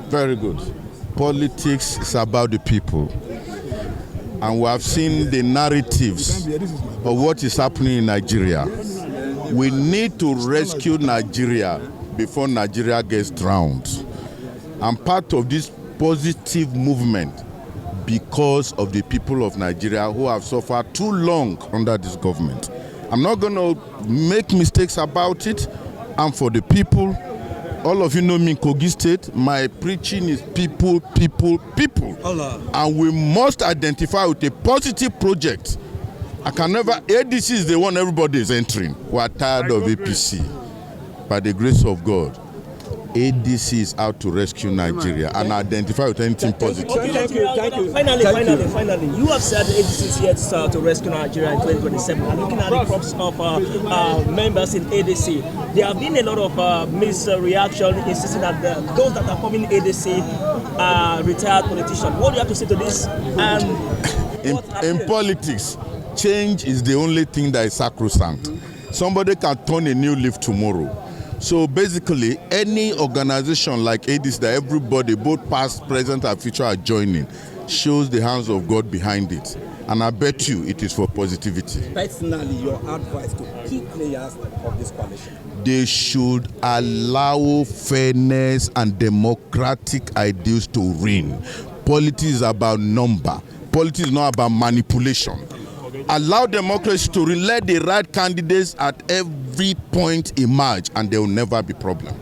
Very good. Politics is about the people. And we have seen the narratives of what is happening in Nigeria. We need to rescue Nigeria before Nigeria gets drowned. I'm part of this positive movement because of the people of Nigeria who have suffered too long under this government. I'm not going to make mistakes about it. I'm for the people. All of you know me in Kogi State. My preaching is people, people, people. Allah. And we must identify with a positive project. I can never, ADC is the one everybody is entering. We are tired of APC. By the grace of God, ADC is out to rescue Nigeria and identify with anything positive. Thank you. Finally, you have said ADC is here to rescue Nigeria in 2027. And looking at the crops of members in ADC, there have been a lot of misreaction insisting that those that are forming ADC are retired politicians. What do you have to say to this? In politics, change is the only thing that is sacrosanct. Somebody can turn a new leaf tomorrow. So basically, any organization like ADC that everybody, both past, present, and future, are joining, shows the hands of God behind it. And I bet you it is for positivity. Personally, your advice to key players of this coalition? They should allow fairness and democratic ideals to reign. Politics is about number. Politics is not about manipulation. Allow democracy to let the right candidates at every point emerge, and there will never be problem.